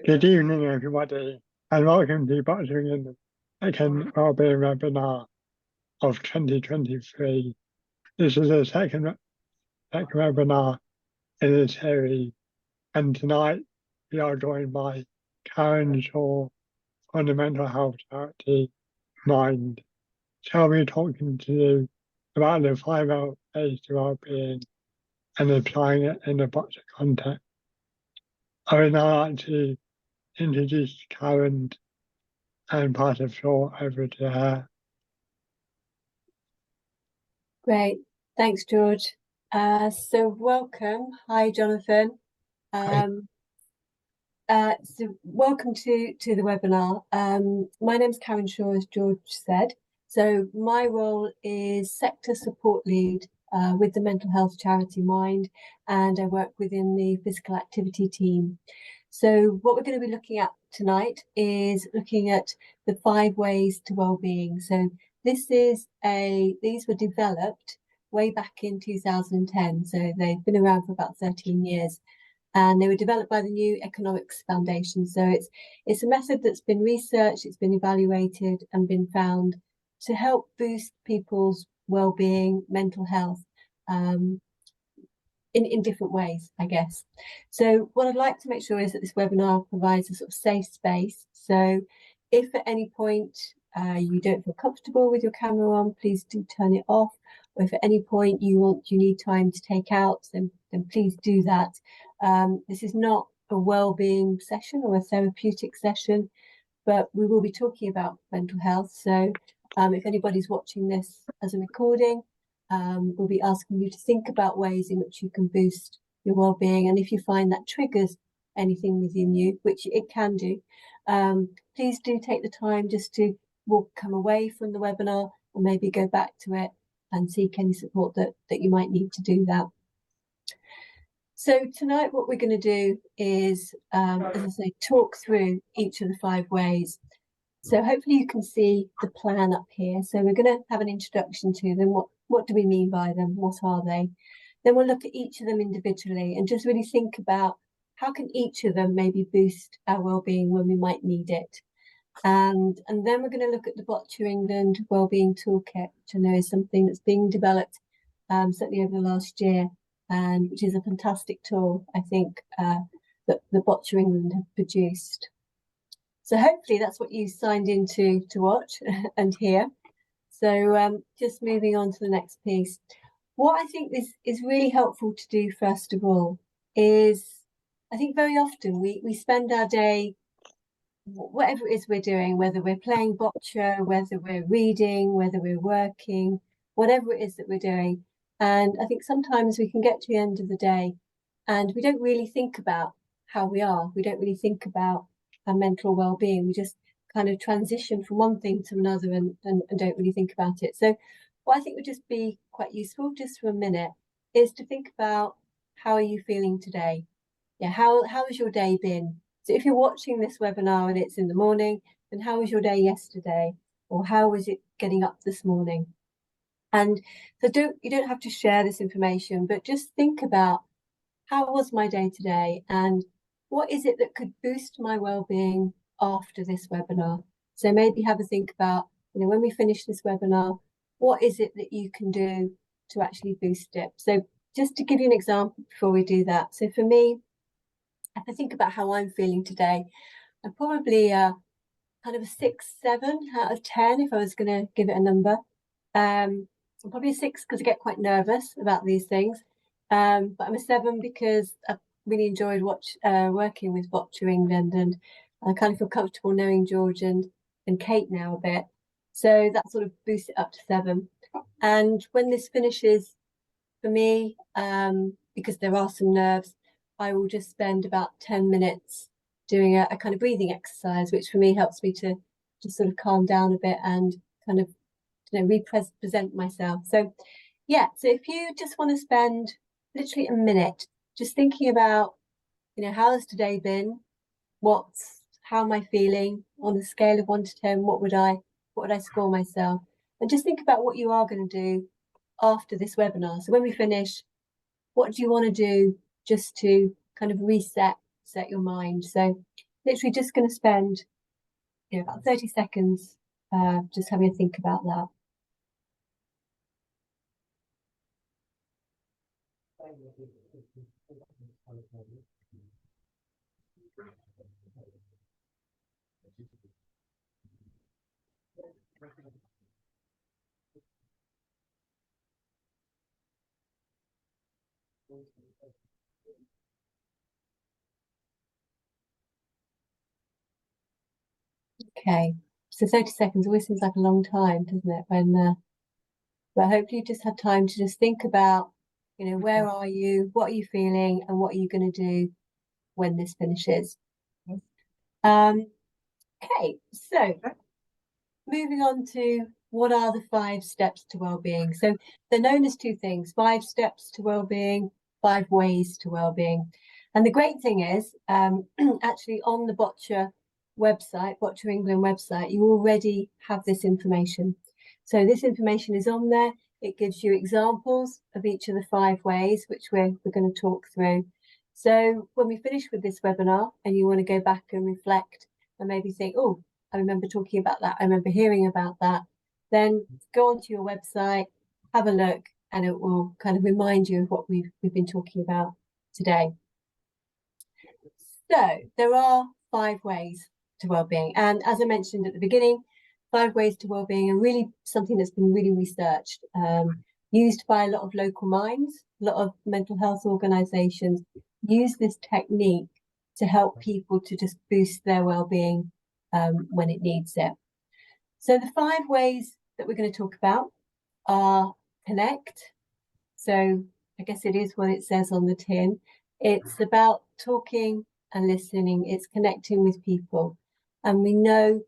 Good evening, everybody, and welcome to Boxing in the second Wellbeing webinar of 2023. This is the second webinar in the series, and tonight we are joined by Karen Shaw from the mental health charity Mind. She'll be talking to you about the 5 ways to wellbeing and applying it in a boxing context. I would now like to introduce Karen and pass the floor over to her. Great, thanks, George. So welcome. Hi, Jonathan. So welcome to the webinar. My name's Karen Shaw, as George said. So my role is sector support lead with the mental health charity Mind, and I work within the physical activity team. So what we're going to be looking at tonight is looking at the 5 ways to wellbeing. So these were developed way back in 2010. So they've been around for about 13 years. And they were developed by the New Economics Foundation. So it's a method that's been researched, it's been evaluated and been found to help boost people's well-being, mental health, in different ways, I guess. So what I'd like to make sure is that this webinar provides a sort of safe space. So if at any point you don't feel comfortable with your camera on, please do turn it off. Or if at any point you need time to take out, then please do that. This is not a well-being session or a therapeutic session, but we will be talking about mental health. So if anybody's watching this as a recording, we'll be asking you to think about ways in which you can boost your well-being. And if you find that triggers anything within you, which it can do, please do take the time just to come away from the webinar or maybe go back to it and seek any support that you might need to do that. So tonight what we're going to do is, as I say, talk through each of the 5 ways. So hopefully you can see the plan up here. So we're going to have an introduction to them. What do we mean by them? What are they? Then we'll look at each of them individually and just really think about how can each of them maybe boost our well-being when we might need it. And then we're going to look at the Boccia England Wellbeing Toolkit, which I know is something that's being developed certainly over the last year, and which is a fantastic tool, I think, that the Boccia England have produced. So hopefully that's what you signed in to watch and hear. So just moving on to the next piece. What I think is really helpful to do, first of all, is I think very often we spend our day, whatever it is we're doing, whether we're playing boccia, whether we're reading, whether we're working, whatever it is that we're doing. And I think sometimes we can get to the end of the day and we don't really think about how we are. We don't really think about our mental well-being. We just kind of transition from one thing to another and don't really think about it. So what I think would just be quite useful just for a minute is to think about, how are you feeling today? Yeah, how has your day been? So if you're watching this webinar and it's in the morning, then how was your day yesterday? Or how was it getting up this morning? And so you don't have to share this information, but just think about, how was my day today? And what is it that could boost my well-being after this webinar? So maybe have a think about, when we finish this webinar, what is it that you can do to actually boost it? So just to give you an example before we do that. So for me, if I think about how I'm feeling today, I'm probably kind of a 6, 7 out of 10 if I was going to give it a number. I'm probably a 6 because I get quite nervous about these things. But I'm a 7 because I've really enjoyed working with Boccia England, and I kind of feel comfortable knowing George and Kate now a bit. So that sort of boosts it up to 7. And when this finishes, for me, because there are some nerves, I will just spend about 10 minutes doing a kind of breathing exercise, which for me helps me to just sort of calm down a bit and kind of represent myself. So yeah, so if you just want to spend literally a minute just thinking about, how has today been? How am I feeling on a scale of 1 to 10? What would I score myself? And just think about what you are going to do after this webinar. So when we finish, what do you want to do just to kind of reset set your mind. So literally just going to spend about 30 seconds just having a think about that. Okay, so 30 seconds always seems like a long time, doesn't it? But hopefully you just had time to just think about, where are you, what are you feeling, and what are you going to do when this finishes. Okay, so moving on to what are the 5 steps to well-being. So they're known as 2 things: 5 steps to well-being, 5 ways to well-being. And the great thing is, actually on the Boccia website, Boccia England website, you already have this information. So this information is on there. It gives you examples of each of the 5 ways, which we're going to talk through. So when we finish with this webinar and you want to go back and reflect and maybe think, oh, I remember talking about that, I remember hearing about that, then go onto your website, have a look, and it will kind of remind you of what we've been talking about today. So there are 5 ways to wellbeing. And as I mentioned at the beginning, 5 ways to wellbeing are really something that's been really researched, used by a lot of local minds. A lot of mental health organisations use this technique to help people to just boost their wellbeing when it needs it. So the 5 ways that we're going to talk about are connect. So I guess it is what it says on the tin. It's about talking and listening. It's connecting with people. And we know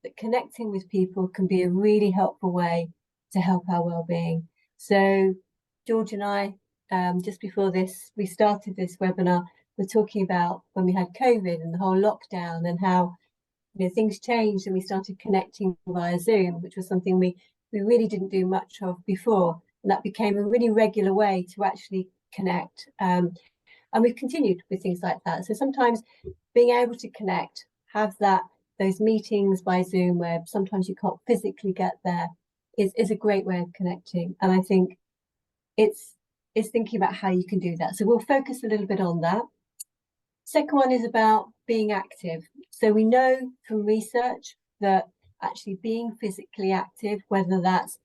that connecting with people can be a really helpful way to help our well-being. So George and I, just before this, we started this webinar, we're talking about when we had COVID and the whole lockdown and how things changed and we started connecting via Zoom, which was something we really didn't do much of before. And that became a really regular way to actually connect. And we've continued with things like that. So sometimes being able to connect, have those meetings by Zoom where sometimes you can't physically get there is a great way of connecting. And I think it's thinking about how you can do that. So we'll focus a little bit on that. Second one is about being active. So we know from research that actually being physically active, whether that's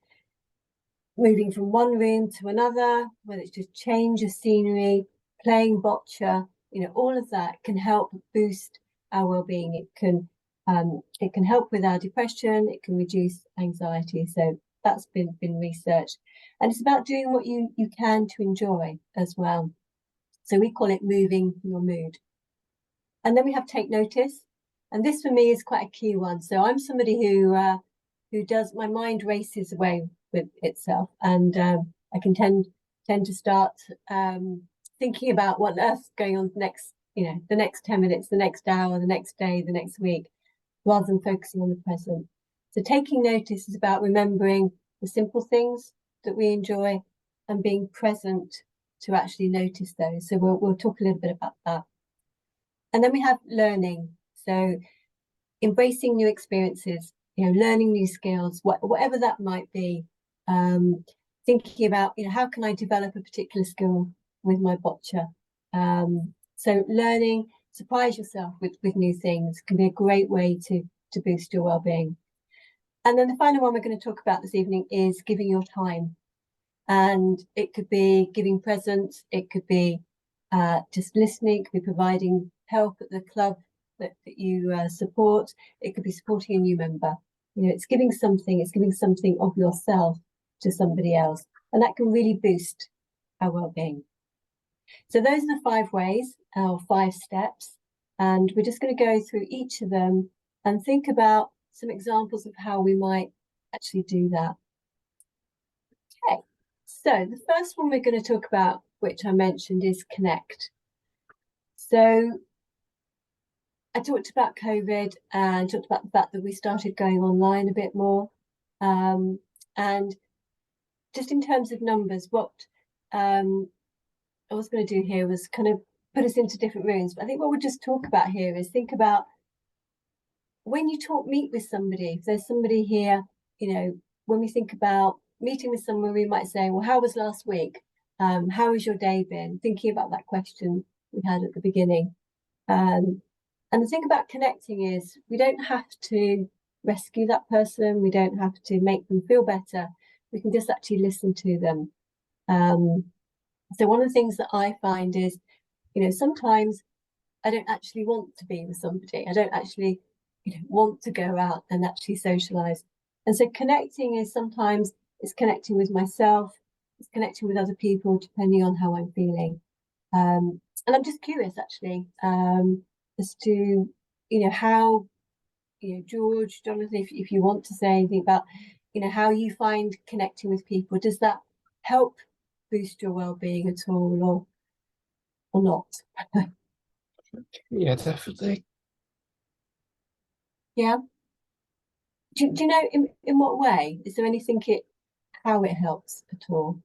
moving from one room to another, whether it's just change of scenery, playing boccia, all of that can help boost our well-being. It can help with our depression, it can reduce anxiety. So that's been researched. And it's about doing what you can to enjoy as well. So we call it moving your mood. And then we have take notice. And this for me is quite a key one. So I'm somebody who does, my mind races away with itself. And I can tend to start thinking about what on earth's going on next, the next 10 minutes, the next hour, the next day, the next week, rather than focusing on the present. So taking notice is about remembering the simple things that we enjoy and being present to actually notice those. So we'll talk a little bit about that. And then we have learning. So embracing new experiences, learning new skills, whatever that might be. Thinking about, how can I develop a particular skill with my boccia? So learning, surprise yourself with new things can be a great way to boost your well-being. And then the final one we're going to talk about this evening is giving your time. And it could be giving presents, it could be just listening, it could be providing help at the club that you support, it could be supporting a new member. It's giving something of yourself to somebody else, and that can really boost our well-being. So those are the 5 ways, or 5 steps, and we're just going to go through each of them and think about some examples of how we might actually do that. Okay, so the first one we're going to talk about, which I mentioned, is connect. So I talked about COVID and talked about the fact that we started going online a bit more. And just in terms of numbers, what I was going to do here was kind of put us into different rooms. But I think what we'll just talk about here is think about when you meet with somebody, if there's somebody here, you know, when we think about meeting with someone, we might say, well, how was last week? How has your day been? Thinking about that question we had at the beginning. And the thing about connecting is we don't have to rescue that person. We don't have to make them feel better. We can just actually listen to them. So one of the things that I find is, you know, sometimes I don't actually want to be with somebody. I don't actually, you know, want to go out and actually socialize. And so connecting is sometimes it's connecting with myself, it's connecting with other people, depending on how I'm feeling. And I'm just curious, actually, as to, you know, how, you know, George, Jonathan, if you want to say anything about, you know, how you find connecting with people, does that help boost your well-being at all, or not? Yeah, definitely. Yeah. Do you know in what way? Is there anything how it helps at all?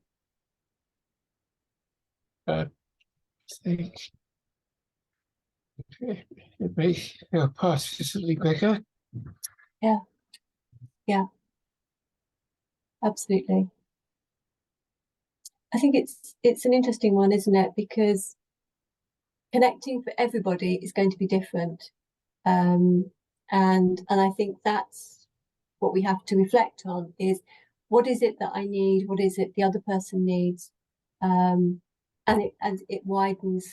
I think it makes your path visibly quicker. Yeah. Yeah. Absolutely. I think it's an interesting one, isn't it? Because connecting for everybody is going to be different. And I think that's what we have to reflect on is what is it that I need? What is it the other person needs? And it widens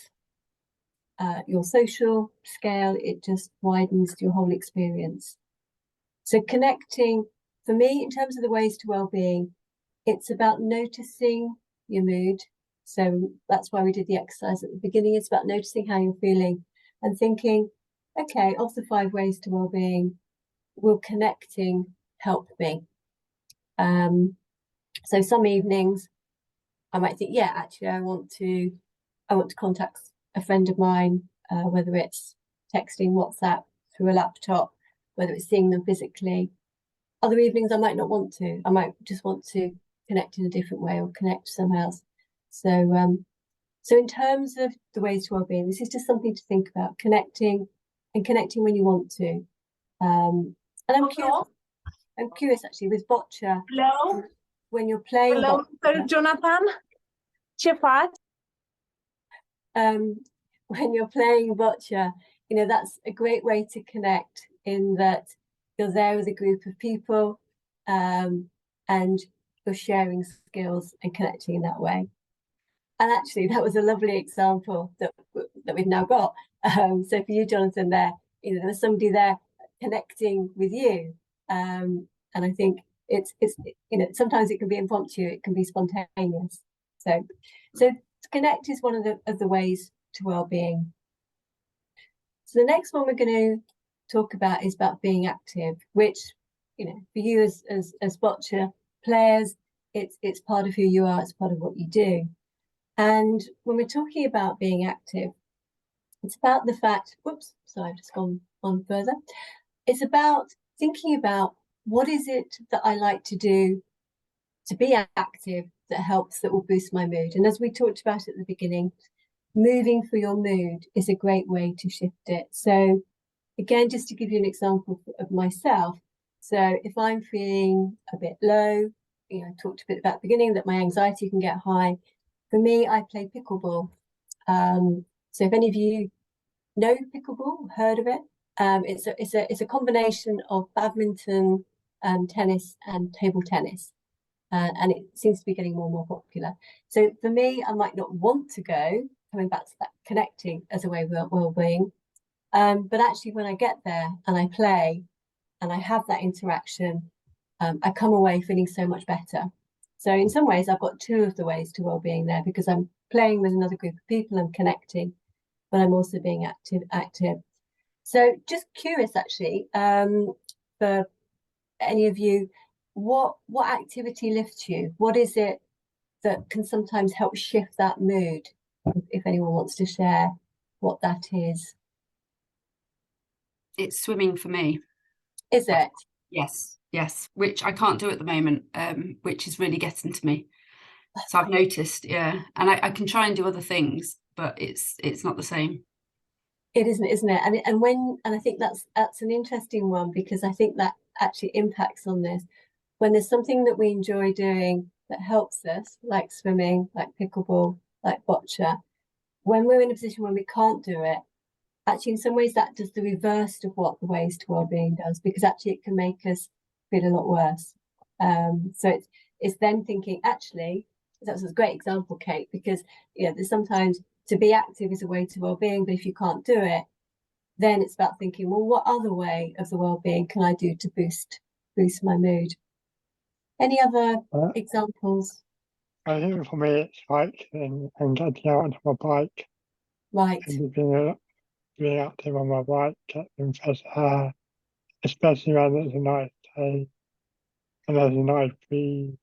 your social scale. It just widens your whole experience. So connecting, for me, in terms of the ways to well-being, it's about noticing your mood. So that's why we did the exercise at the beginning. It's about noticing how you're feeling and thinking, okay, of the 5 ways to well-being, will connecting help me? So some evenings I might think, yeah, actually I want to contact a friend of mine, whether it's texting, WhatsApp, through a laptop, whether it's seeing them physically. Other evenings I might not want to. I might just want to connect in a different way or connect somehow else. So in terms of the ways to well-being, this is just something to think about, connecting when you want to. And I'm curious actually with boccia. Hello? When you're playing Hello, Mr. Jonathan? Ce faci? When you're playing boccia, you know, that's a great way to connect in that you're there with a group of people, and you're sharing skills and connecting in that way. And actually, that was a lovely example that we've now got. So for you, Jonathan, there, you know, there's somebody there connecting with you, and I think it's you know, sometimes it can be impromptu, it can be spontaneous. So to connect is one of the ways to well-being. So the next one we're going to talk about is about being active, which, you know, for you as boccia players, it's part of who you are, it's part of what you do. And when we're talking about being active, it's about the fact, whoops, sorry, I've just gone on further. It's about thinking about what is it that I like to do to be active that helps, that will boost my mood. And as we talked about at the beginning, moving for your mood is a great way to shift it. So again, just to give you an example of myself. So if I'm feeling a bit low, you know, I talked a bit about at the beginning that my anxiety can get high. For me, I play pickleball. So if any of you know pickleball, heard of it, it's a combination of badminton, tennis, and table tennis, and it seems to be getting more and more popular. So for me, I might not want to go. Coming back to that connecting as a way of well-being, but actually, when I get there and I play, and I have that interaction, I come away feeling so much better. So in some ways, I've got 2 of the ways to well-being there, because I'm playing with another group of people, I'm connecting, but I'm also being active. So just curious, actually, for any of you, what activity lifts you? What is it that can sometimes help shift that mood? If anyone wants to share what that is. It's swimming for me. Is it? Yes, which I can't do at the moment, which is really getting to me. So I've noticed, yeah, and I can try and do other things, but it's not the same. It isn't, isn't it? And I think that's an interesting one, because I think that actually impacts on this. When there's something that we enjoy doing that helps us, like swimming, like pickleball, like bocce, when we're in a position where we can't do it, actually in some ways that does the reverse of what the Ways to Wellbeing does, because actually it can make us feel a lot worse. So it's then thinking, actually, that's a great example, Kate, because there's sometimes to be active is a way to wellbeing, but if you can't do it, then it's about thinking, well, what other way of the wellbeing can I do to boost my mood? Any other examples? I think for me it's cycling and getting out on my bike Right. and being active on my bike, getting fresh air, especially when it's a nice day and there's a nice breeze,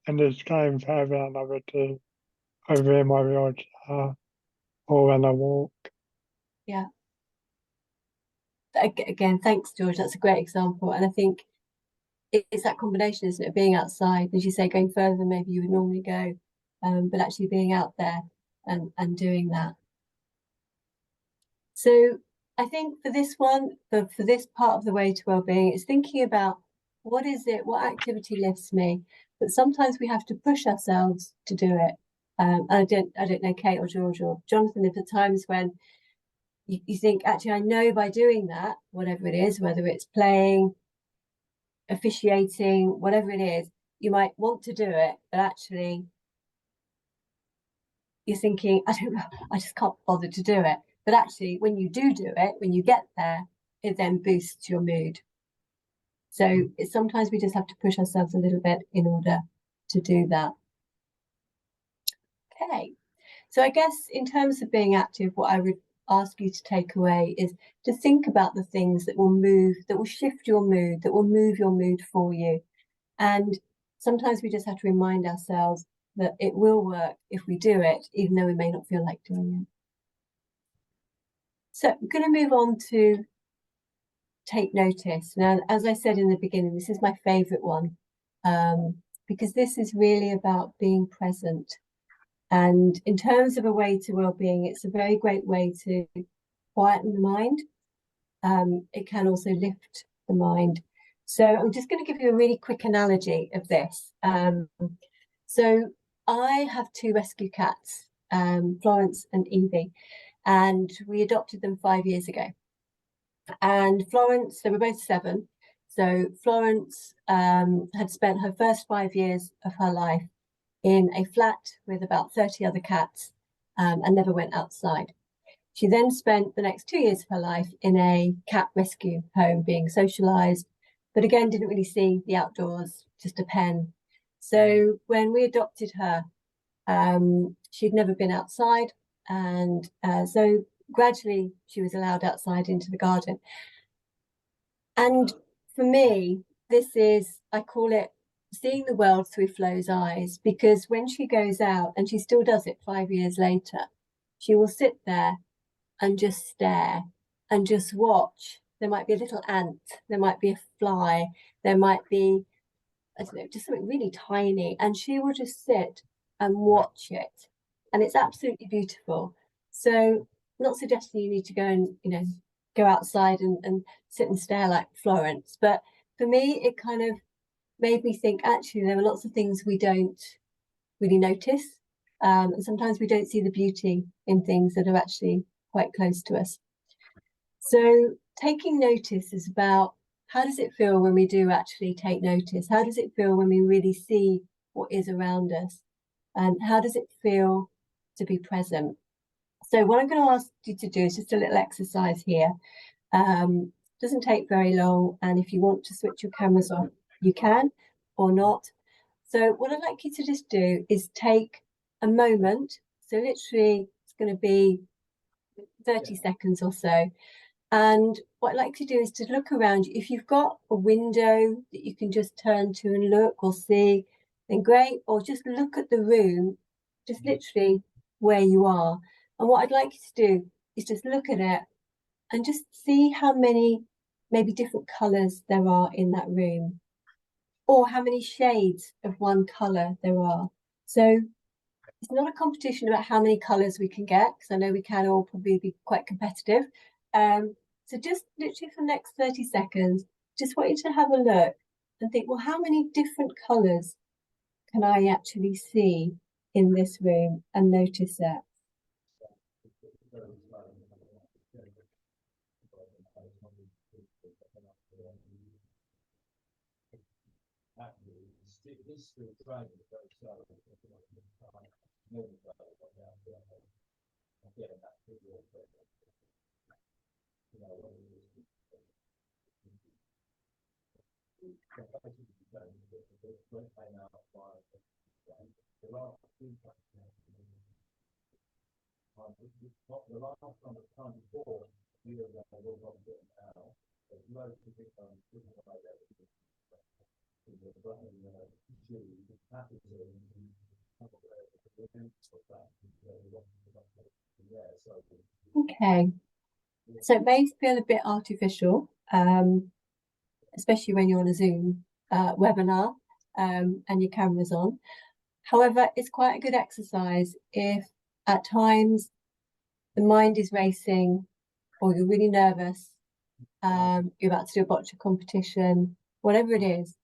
and just going further than I would do over in my wheelchair or when I walk. Yeah. Again, thanks, George. That's a great example. And I think it's that combination, isn't it? Being outside, as you say, going further than maybe you would normally go, but actually being out there and doing that. So I think for this one, for this part of the Way to Wellbeing, it's thinking about what activity lifts me, but sometimes we have to push ourselves to do it. I don't know, Kate or George or Jonathan, if at times when you think, actually, I know by doing that, whatever it is, whether it's playing, officiating, whatever it is, you might want to do it, but actually you're thinking, I don't know, I just can't bother to do it. But actually, when you do it, when you get there, it then boosts your mood. So sometimes we just have to push ourselves a little bit in order to do that. Okay, so I guess in terms of being active, what I would ask you to take away is to think about the things that will shift your mood, that will move your mood for you. And sometimes we just have to remind ourselves that it will work if we do it, even though we may not feel like doing it. So I'm going to move on to take notice. Now, as I said in the beginning, this is my favourite one, because this is really about being present. And in terms of a way to wellbeing, it's a very great way to quieten the mind. It can also lift the mind. So I'm just going to give you a really quick analogy of this. So I have two rescue cats, Florence and Evie, and we adopted them 5 years ago. And Florence, they were both 7. So Florence had spent her first 5 years of her life in a flat with about 30 other cats and never went outside. She then spent the next 2 years of her life in a cat rescue home, being socialised, but again, didn't really see the outdoors, just a pen. So when we adopted her, she'd never been outside. And so gradually she was allowed outside into the garden. And for me, I call it seeing the world through Flo's eyes, because when she goes out, and she still does it 5 years later, she will sit there and just stare and just watch. There might be a little ant, there might be a fly, there might be, I don't know, just something really tiny, and she will just sit and watch it. And it's absolutely beautiful. So I'm not suggesting you need to go and, go outside and sit and stare like Florence. But for me, it kind of made me think, actually, there are lots of things we don't really notice. And sometimes we don't see the beauty in things that are actually quite close to us. So taking notice is about, how does it feel when we do actually take notice? How does it feel when we really see what is around us? And how does it feel to be present? So what I'm going to ask you to do is just a little exercise here. Doesn't take very long, and if you want to switch your cameras on, you can, or not. So what I'd like you to just do is take a moment. So literally it's going to be 30 seconds or so. And what I'd like to do is to look around you. If you've got a window that you can just turn to and look or see, then great. Or just look at the room, just literally where you are. And what I'd like you to do is just look at it and just see how many maybe different colours there are in that room, or how many shades of one colour there are. So it's not a competition about how many colours we can get, because I know we can all probably be quite competitive. So just literally for the next 30 seconds, just want you to have a look and think, well, how many different colours can I actually see in this room, and notice that. Okay, so it may feel a bit artificial, especially when you're on a Zoom webinar and your camera's on. However, it's quite a good exercise if at times the mind is racing, or you're really nervous, you're about to do a bocce competition, whatever it is,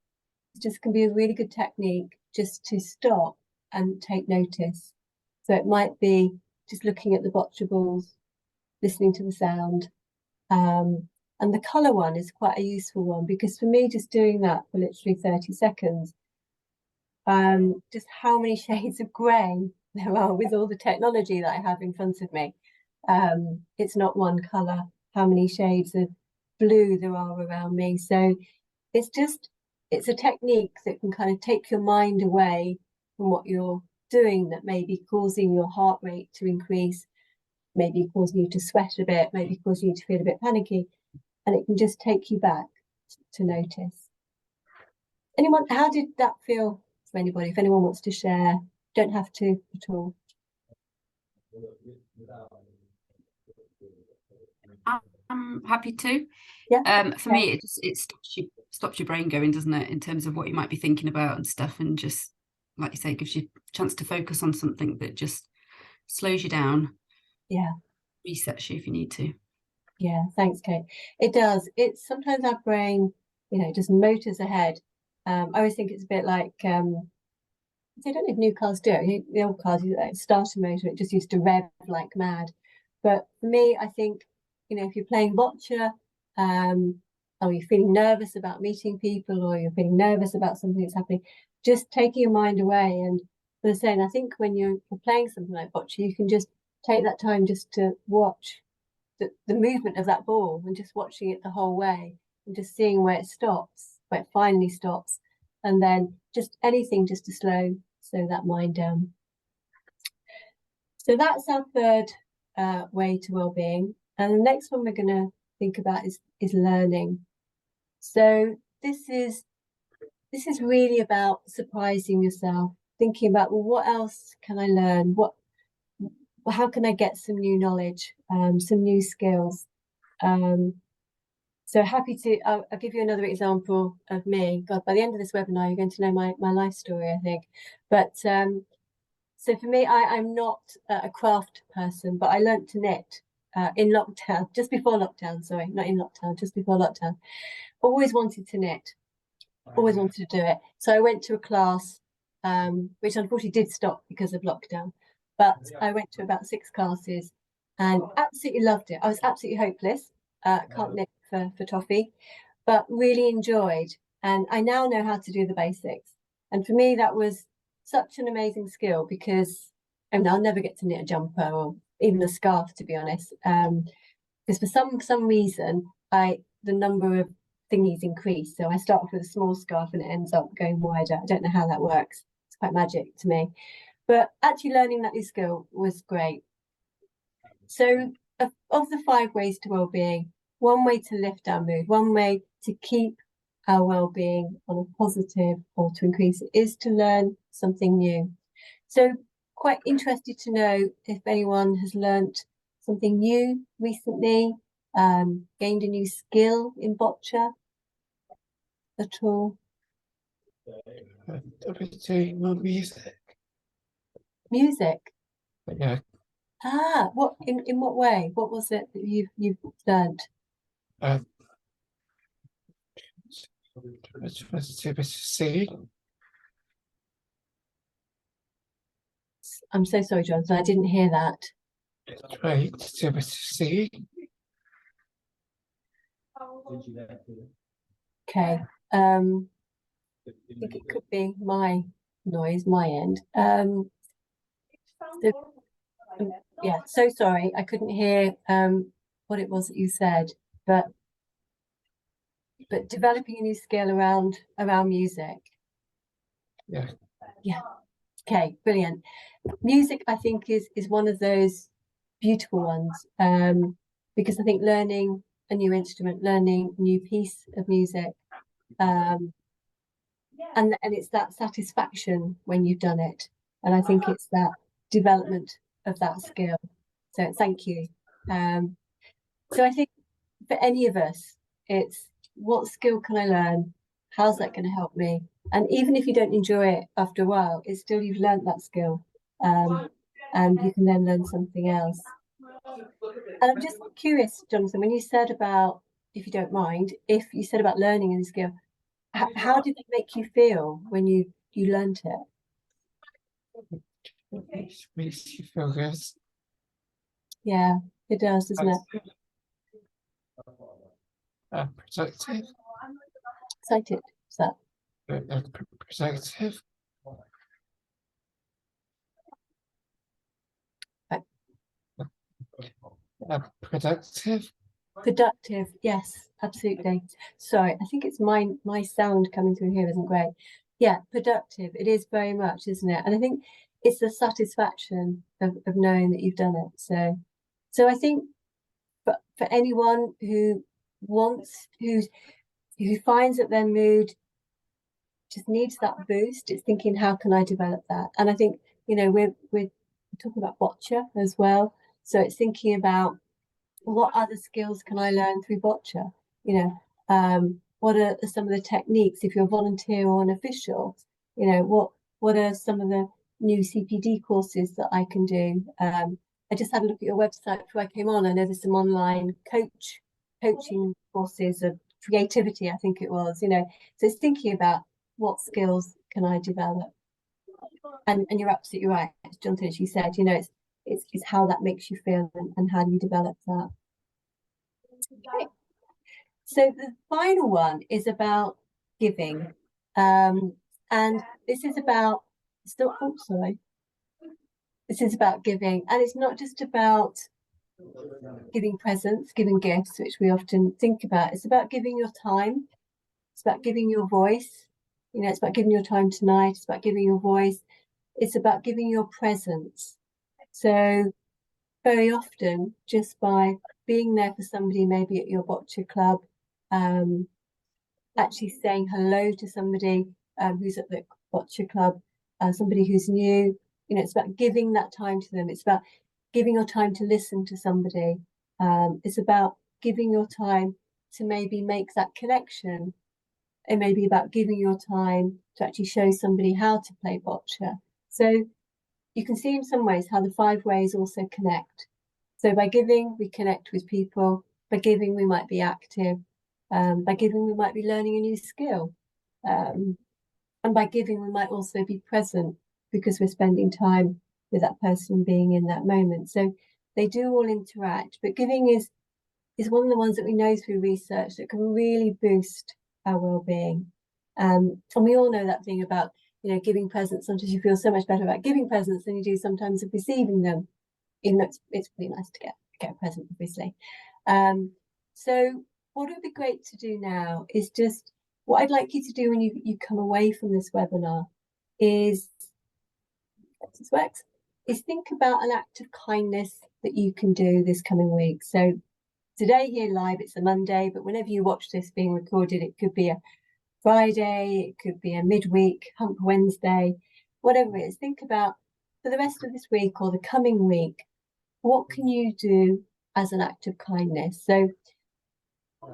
it just can be a really good technique just to stop and take notice. So it might be just looking at the bocce balls, listening to the sound. And the colour one is quite a useful one, because for me, just doing that for literally 30 seconds, just how many shades of grey there are with all the technology that I have in front of me. It's not one colour, how many shades of blue there are around me. So it's a technique that can kind of take your mind away from what you're doing, that may be causing your heart rate to increase, maybe causing you to sweat a bit, maybe causing you to feel a bit panicky, and it can just take you back to notice. Anyone, how did that feel for anybody? If anyone wants to share, don't have to at all. I'm happy to. Yeah. For me, it stops your brain going, doesn't it, in terms of what you might be thinking about and stuff, and just, like you say, gives you a chance to focus on something that just slows you down. Yeah. Resets you if you need to. Yeah, thanks, Kate. It does. It's sometimes our brain, just motors ahead. I always think it's a bit like, I don't know if new cars do it. The old cars, like starter motor, it just used to rev like mad. But for me, I think, if you're playing bocce, or you're feeling nervous about meeting people, or you're feeling nervous about something that's happening, just taking your mind away. And as I saying, I think when you're playing something like bocce, you can just take that time just to watch the movement of that ball, and just watching it the whole way, and just seeing where it stops, where it finally stops, and then just anything just to slow that mind down. So that's our third way to well-being. And the next one we're going to think about is learning. So this is really about surprising yourself, thinking about, well, what else can I learn? How can I get some new knowledge, some new skills? So happy to, I'll give you another example of me. God, by the end of this webinar, you're going to know my life story, I think. But so for me, I'm not a craft person, but I learnt to knit in lockdown, just before lockdown, sorry, not in lockdown, just before lockdown. Always wanted to knit, always wanted to do it. So I went to a class, which unfortunately did stop because of lockdown. But I went to about 6 classes and absolutely loved it. I was absolutely hopeless. Can't knit for toffee, but really enjoyed. And I now know how to do the basics. And for me, that was such an amazing skill, because I'll never get to knit a jumper or even a scarf, to be honest. Because for some reason, the number of thingies increase. So I start off with a small scarf and it ends up going wider. I don't know how that works. It's quite magic to me. But actually learning that new skill was great. So of the 5 ways to well-being, one way to lift our mood, one way to keep our well-being on a positive or to increase it, is to learn something new. So quite interested to know if anyone has learnt something new recently, gained a new skill in bocce at all. Doing more music. Music. Yeah. What in what way? What was it that you've learned? Um, to see. I'm so sorry, Jonathan, I didn't hear that. Try to see. Okay. I think it could be my noise, my end. So, yeah, so sorry, I couldn't hear what it was that you said, but developing a new skill around music. Yeah. Yeah. Okay, brilliant. Music, I think, is one of those beautiful ones, because I think learning a new instrument, learning a new piece of music, and it's that satisfaction when you've done it, and I think it's that development of that skill. So thank you. So I think for any of us, it's what skill can I learn? How's that going to help me? And even if you don't enjoy it after a while, it's still you've learned that skill, and you can then learn something else. And I'm just curious, Jonathan, when you said about, if you don't mind, if you said about learning a new skill, how did it make you feel when you learned it? It makes you feel good. Yeah, it does, doesn't it? Productive. Excited. Is that Productive. Productive. productive? Yes, absolutely. Sorry, I think it's my sound coming through here isn't great. Yeah, productive. It is very much, isn't it? And I think it's the satisfaction of knowing that you've done it. So I think for anyone who wants, who finds that their mood just needs that boost, it's thinking, how can I develop that? And I think, we're talking about bocce as well. So it's thinking about what other skills can I learn through bocce? What are some of the techniques if you're a volunteer or an official? What are some of the new CPD courses that I can do? I just had a look at your website before I came on. I know there's some online coaching courses of creativity, I think it was, so it's thinking about what skills can I develop? And you're absolutely right, Jonathan, as you said, it's how that makes you feel and how do you develop that. Okay. So the final one is about giving. And this is about This is about giving. And it's not just about giving presents, giving gifts, which we often think about. It's about giving your time. It's about giving your voice. It's about giving your time tonight. It's about giving your voice. It's about giving your presence. So very often, just by being there for somebody, maybe at your bocce club, actually saying hello to somebody who's at the bocce club, somebody who's new, it's about giving that time to them. It's about giving your time to listen to somebody. It's about giving your time to maybe make that connection. It may be about giving your time to actually show somebody how to play bocce. So you can see in some ways how the 5 ways also connect. So by giving, we connect with people. By giving, we might be active. By giving, we might be learning a new skill. And by giving, we might also be present because we're spending time with that person being in that moment. So they do all interact, but giving is one of the ones that we know through research that can really boost our well-being. And we all know that thing about, giving presents. Sometimes you feel so much better about giving presents than you do sometimes of receiving them, even though it's really nice to get a present, obviously. So what would be great to do now is just, what I'd like you to do when you come away from this webinar is, this works, is think about an act of kindness that you can do this coming week. So today here live, it's a Monday, but whenever you watch this being recorded, it could be a Friday, it could be a midweek, Hump Wednesday, whatever it is. Think about, for the rest of this week or the coming week, what can you do as an act of kindness? So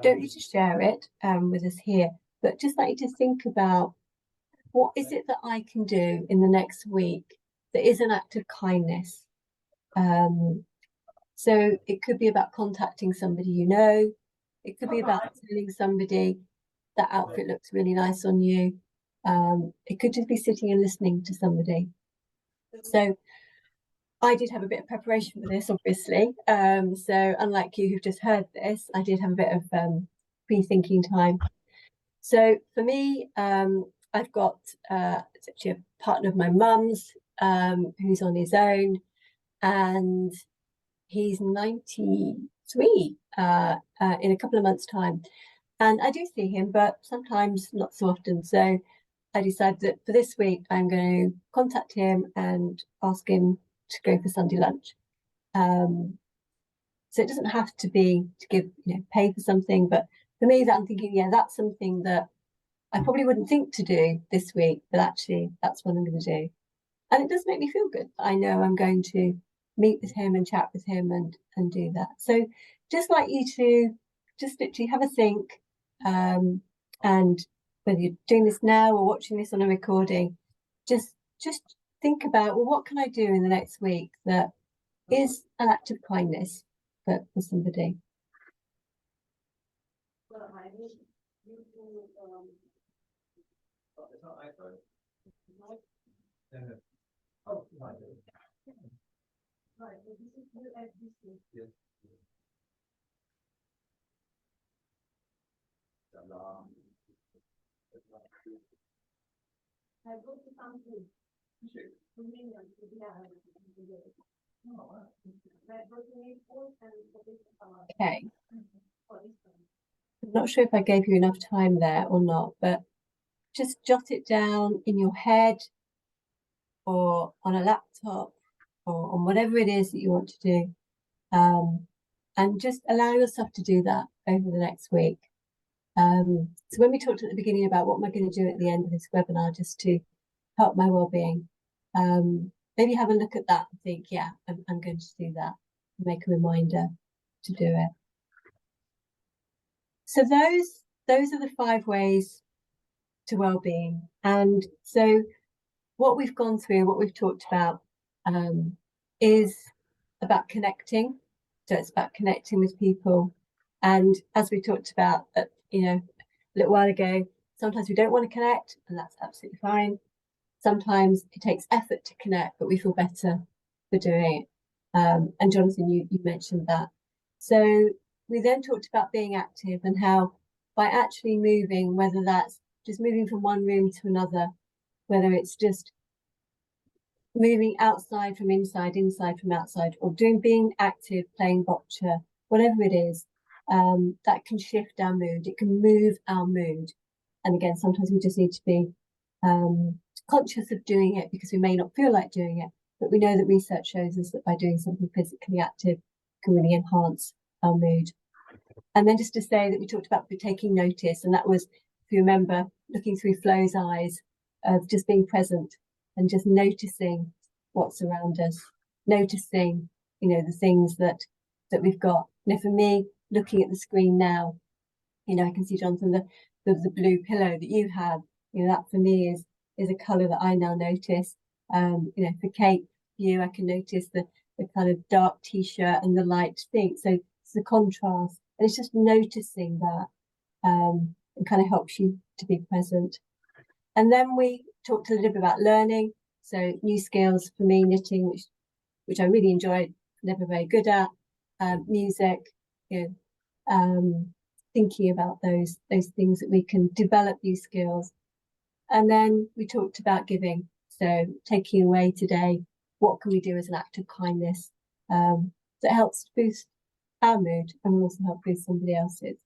don't need to share it with us here, but just like you to think about, what is it that I can do in the next week that is an act of kindness. So it could be about contacting somebody you know. It could be about telling somebody that outfit looks really nice on you. It could just be sitting and listening to somebody. So I did have a bit of preparation for this, obviously. So unlike you who've just heard this, I did have a bit of pre-thinking time. So for me, I've got it's actually a partner of my mum's who's on his own, and he's 93 in a couple of months' time. And I do see him, but sometimes not so often. So I decided that for this week, I'm going to contact him and ask him to go for Sunday lunch. So it doesn't have to be to give, pay for something. But for me, that I'm thinking, yeah, that's something that I probably wouldn't think to do this week, but actually that's what I'm going to do. And it does make me feel good. I know I'm going to meet with him and chat with him and do that. So just like you to just literally have a think, and whether you're doing this now or watching this on a recording, just think about, well, what can I do in the next week that is an act of kindness for somebody? Okay. I'm not sure if I gave you enough time there or not, but just jot it down in your head or on a laptop or on whatever it is that you want to do. And just allow yourself to do that over the next week. So when we talked at the beginning about what am I going to do at the end of this webinar just to help my well-being, maybe have a look at that and think, yeah, I'm going to do that. Make a reminder to do it. So those are the 5 ways to well-being. And so what we've gone through, what we've talked about, is about connecting. So it's about connecting with people. And as we talked about, a little while ago, sometimes we don't want to connect, and that's absolutely fine. Sometimes it takes effort to connect, but we feel better for doing it. And Jonathan, you mentioned that. So we then talked about being active and how by actually moving, whether that's just moving from one room to another, whether it's just moving outside from inside, inside from outside, or being active, playing bocce, whatever it is, that can shift our mood. It can move our mood. And again, sometimes we just need to be conscious of doing it because we may not feel like doing it, but we know that research shows us that by doing something physically active can really enhance our mood. And then just to say that we talked about taking notice, and that was, if you remember, looking through Flo's eyes of just being present and just noticing what's around us, noticing, the things that we've got. For me, looking at the screen now, I can see, Jonathan, the blue pillow that you have, that for me is a colour that I now notice. For Kate, I can notice the kind of dark t-shirt and the light thing. So it's the contrast, and it's just noticing that, it kind of helps you to be present. And then we talked a little bit about learning. So new skills for me, knitting, which I really enjoyed, never very good at, music, thinking about those things that we can develop new skills. And then we talked about giving. So taking away today, what can we do as an act of kindness that helps boost our mood and will also help boost somebody else's.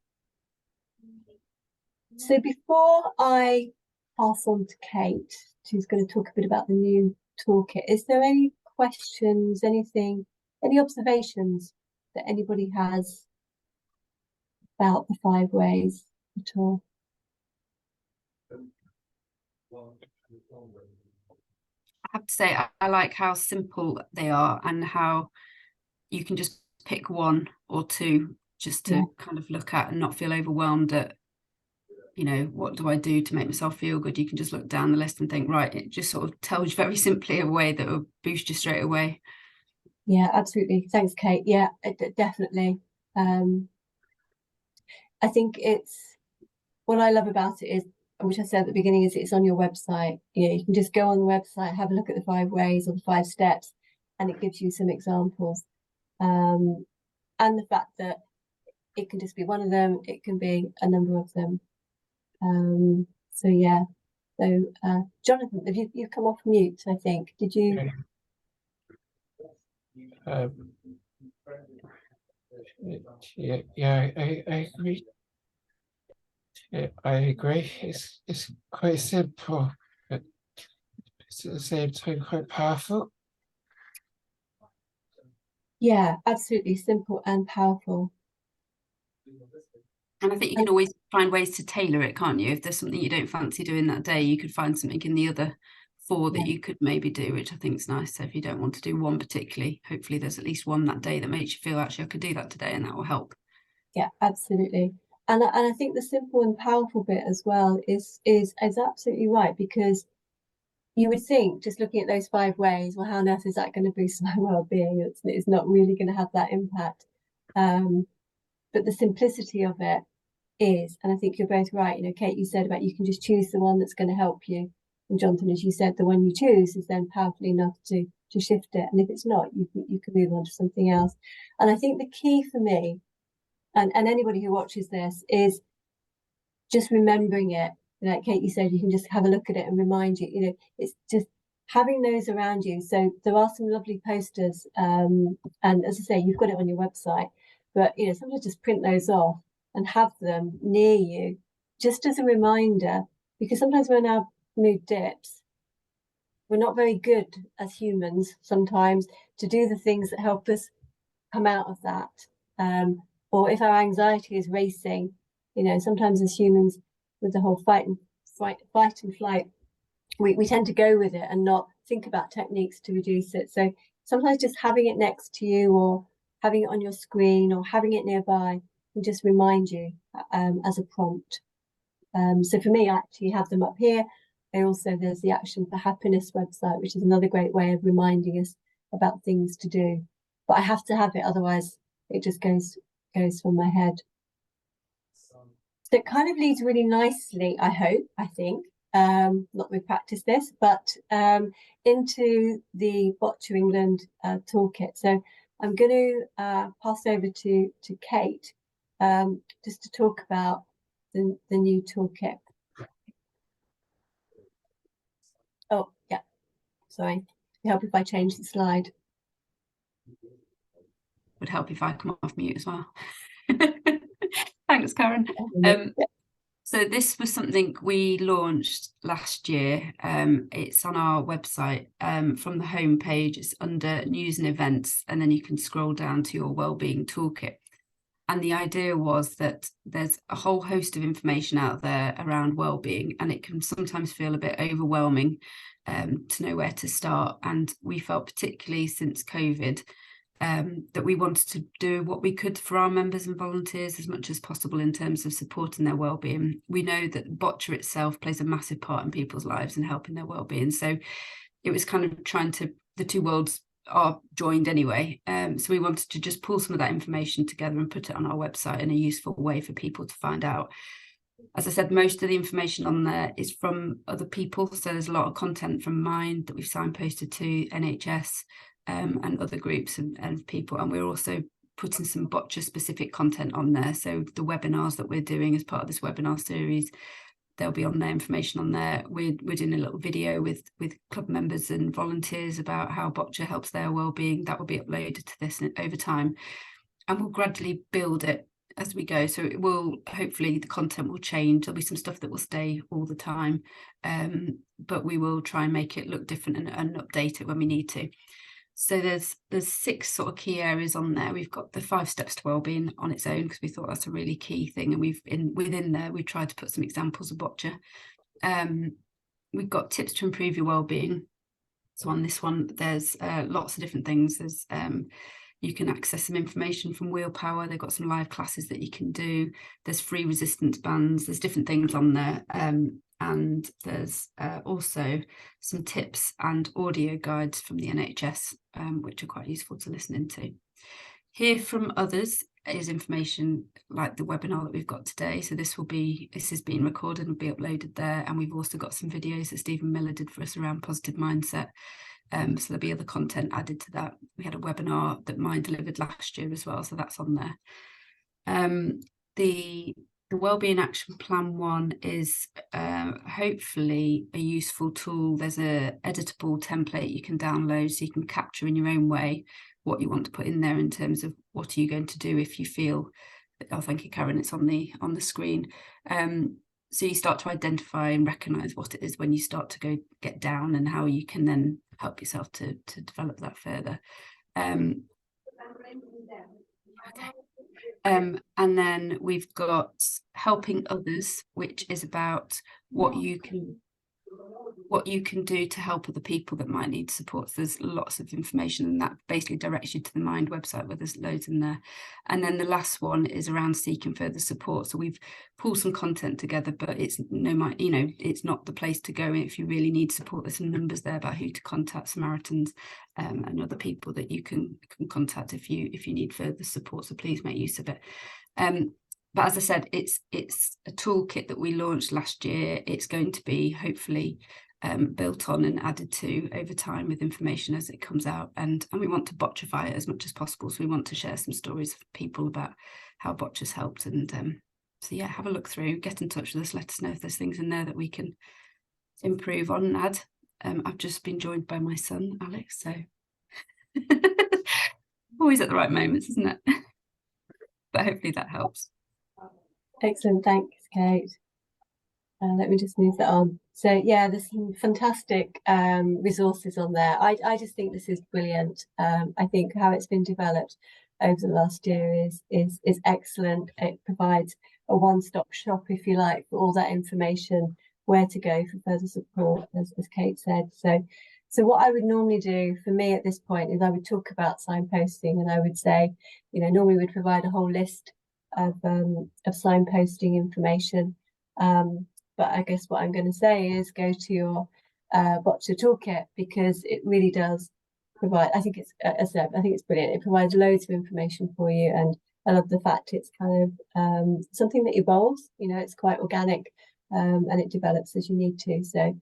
So before I pass on to Kate, who's going to talk a bit about the new toolkit, is there any questions, any observations that anybody has about the 5 ways at all? I have to say, I like how simple they are and how you can just pick 1 or 2 just to kind of look at and not feel overwhelmed at you know, what do I do to make myself feel good? You can just look down the list and think, right, it just sort of tells you very simply a way that will boost you straight away. Yeah, absolutely. Thanks, Kate. Yeah, definitely. I think it's what I love about it is, which I said at the beginning, is it's on your website. You know, you can just go on the website, have a look at the 5 ways or the 5 steps, and it gives you some examples. And the fact that it can just be one of them, it can be a number of them. So yeah. So Jonathan, have you've come off mute, I think. Did you? Okay. Yeah, I agree. Yeah, I agree. It's quite simple, but it's at the same time quite powerful. Yeah, absolutely, simple and powerful. And I think you can always find ways to tailor it, can't you? If there's something you don't fancy doing that day, you could find something in the other 4 that you could maybe do, which I think is nice. So if you don't want to do one particularly, hopefully there's at least one that day that makes you feel, actually, I could do that today, and that will help. Yeah, absolutely. And I think the simple and powerful bit as well is absolutely right, because you would think, just looking at those 5 ways, well, how on earth is that going to boost my well-being? It's not really going to have that impact. But the simplicity of it is, and I think you're both right. You know, Kate, you said about you can just choose the one that's going to help you, and Jonathan, as you said, the one you choose is then powerful enough to shift it. And if it's not, you can move on to something else. And I think the key for me, and anybody who watches this, is just remembering it. Like Kate, you said, you can just have a look at it and remind you. You know, it's just having those around you. So there are some lovely posters, and as I say, you've got it on your website. But you know, sometimes just print those off and have them near you, just as a reminder. Because sometimes when our mood dips, we're not very good as humans sometimes to do the things that help us come out of that. Or if our anxiety is racing, you know, sometimes as humans, with the whole fight and flight, we tend to go with it and not think about techniques to reduce it. So sometimes just having it next to you, or having it on your screen, or having it nearby, can just remind you as a prompt. So for me, I actually have them up here. There's the Action for Happiness website, which is another great way of reminding us about things to do. But I have to have it, otherwise it just goes from my head. So it kind of leads really nicely, I think, not that we practice this, but into the Botcher England toolkit. So I'm going to pass over to Kate, just to talk about the new toolkit. Oh, yeah, sorry. Help if I change the slide. Would help if I come off mute as well. Thanks, Karen. So this was something we launched last year. It's on our website. From the homepage, it's under news and events, and then you can scroll down to your Wellbeing toolkit. And the idea was that there's a whole host of information out there around wellbeing, and it can sometimes feel a bit overwhelming to know where to start. And we felt, particularly since COVID, that we wanted to do what we could for our members and volunteers as much as possible in terms of supporting their wellbeing. We know that Botcher itself plays a massive part in people's lives and helping their wellbeing. So it was kind of trying to, the two worlds are joined anyway. So we wanted to just pull some of that information together and put it on our website in a useful way for people to find out. As I said, most of the information on there is from other people. So there's a lot of content from Mind that we've signposted to NHS and other groups and people. And we're also putting some Botcher specific content on there. So the webinars that we're doing as part of this webinar series, there'll be on there, information on there. We're doing a little video with club members and volunteers about how Botcher helps their wellbeing. That will be uploaded to this over time, and we'll gradually build it as we go. So it will, hopefully the content will change. There'll be some stuff that will stay all the time, but we will try and make it look different and update it when we need to. So there's 6 sort of key areas on there. We've got the 5 steps to wellbeing on its own, because we thought that's a really key thing, and within there we've tried to put some examples of Botcher. We've got tips to improve your wellbeing. So on this one, there's lots of different things. There's You can access some information from Willpower. They've got some live classes that you can do. There's free resistance bands. There's different things on there. And there's also some tips and audio guides from the NHS, which are quite useful to listen into. Hear from others is information like the webinar that we've got today. So this is being recorded and will be uploaded there. And we've also got some videos that Stephen Miller did for us around positive mindset. So there'll be other content added to that. We had a webinar that Mind delivered last year as well, so that's on there. The Wellbeing Action Plan 1 is hopefully a useful tool. There's a editable template you can download so you can capture in your own way what you want to put in there in terms of what are you going to do if you feel, oh, thank you, Karen, it's on the screen. So you start to identify and recognise what it is when you start to get down, and how you can then help yourself to develop that further. And then we've got helping others, which is about what you can do to help other people that might need support. So there's lots of information, and that basically directs you to the Mind website where there's loads in there. And then the last one is around seeking further support. So we've pulled some content together, but it's it's not the place to go if you really need support. There's some numbers there about who to contact, Samaritans, and other people that you can contact if you need further support. So please make use of it. But as I said, it's a toolkit that we launched last year. It's going to be hopefully built on and added to over time with information as it comes out, and we want to botchify it as much as possible. So we want to share some stories of people about how botch has helped, and so yeah, have a look through, get in touch with us, let us know if there's things in there that we can improve on and add. I've just been joined by my son Alex, so always at the right moments, isn't it? But hopefully that helps. Excellent, thanks, Kate. Let me just move that on. So yeah, there's some fantastic resources on there. I just think this is brilliant. I think how it's been developed over the last year is excellent. It provides a one-stop shop, if you like, for all that information, where to go for further support, as Kate said. So what I would normally do for me at this point is I would talk about signposting, and I would say, normally we'd provide a whole list of signposting information. But I guess what I'm going to say is go to your Botcher Toolkit, because it really does provide, I think it's brilliant. It provides loads of information for you, and I love the fact it's kind of something that evolves, it's quite organic, and it develops as you need to. So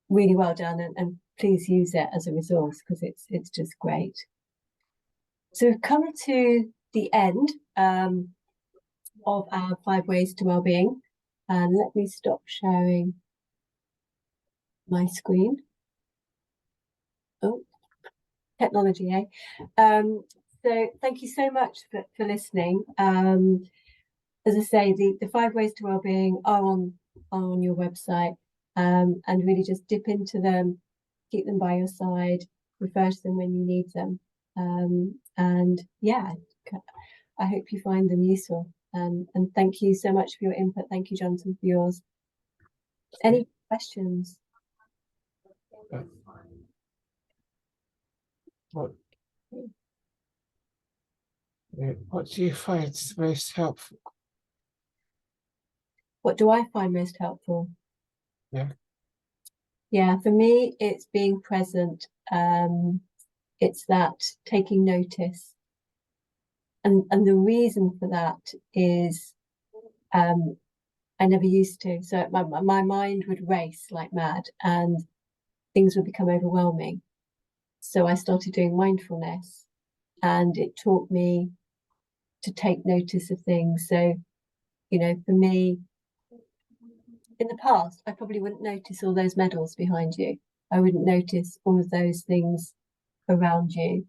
really well done, and please use it as a resource, because it's just great. So we've come to the end of our 5 ways to wellbeing. And let me stop sharing my screen. Oh, technology, eh? So thank you so much for listening. As I say, the 5 ways to wellbeing are on your website, and really just dip into them, keep them by your side, refer to them when you need them. And yeah, I hope you find them useful. And thank you so much for your input. Thank you, Jonathan, for yours. Any questions? What do you find most helpful? What do I find most helpful? Yeah, for me, it's being present. It's that taking notice. And the reason for that is I never used to. So my mind would race like mad, and things would become overwhelming. So I started doing mindfulness, and it taught me to take notice of things. So, for me, in the past, I probably wouldn't notice all those medals behind you. I wouldn't notice all of those things around you.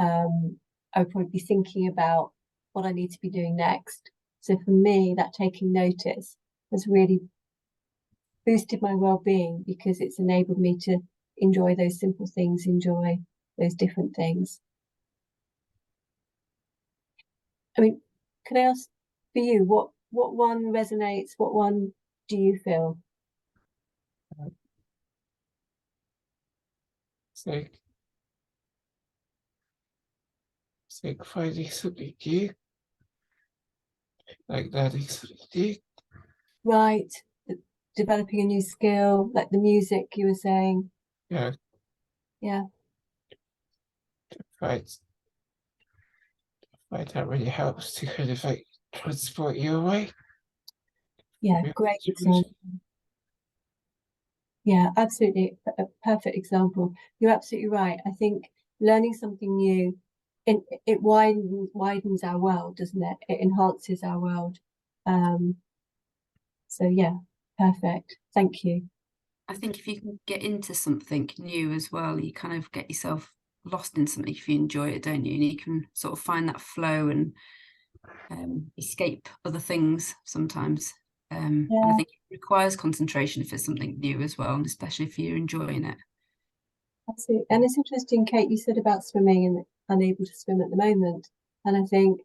I would probably be thinking about what I need to be doing next. So for me, that taking notice has really boosted my well-being, because it's enabled me to enjoy those simple things, enjoy those different things. I mean, can I ask for you, what one resonates? What one do you feel? like finding something new, like learning something new. Right. Developing a new skill, like the music you were saying. Yeah, Yeah. right. Right, that really helps to kind of like transport you away. Yeah, Yeah, great it's example. Yeah, absolutely. A perfect example. You're absolutely right. I think learning something new, it widens our world, doesn't it? It enhances our world. So yeah, perfect. Thank you. I think if you can get into something new as well, you kind of get yourself lost in something if you enjoy it, don't you? And you can sort of find that flow and escape other things sometimes. And I Yeah, think it requires concentration if it's something new as well, and especially if you're enjoying it. absolutely. And it's interesting, Kate, you said about swimming and unable to swim at the moment. And I think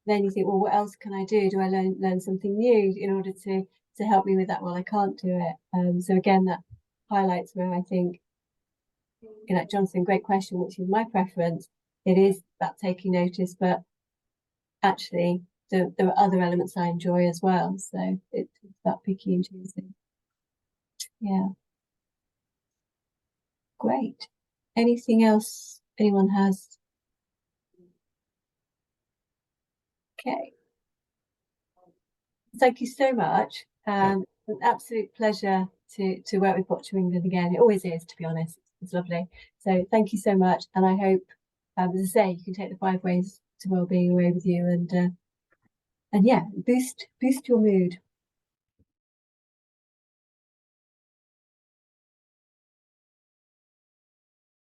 then you think, well, what else can I do? Do I learn something new in order to help me with that? Well, I can't do it. So again, that highlights where I think, you know, Jonathan, great question, which is my preference. It is about taking notice, but actually there are other elements I enjoy as well. So it's about picking and choosing. Yeah, great. Anything else anyone has? Okay. Thank you so much. An absolute pleasure to work with Botcher England again. It always is, to be honest. It's lovely. So thank you so much. And I hope, as I say, you can take the 5 ways to wellbeing away with you and yeah, boost your mood.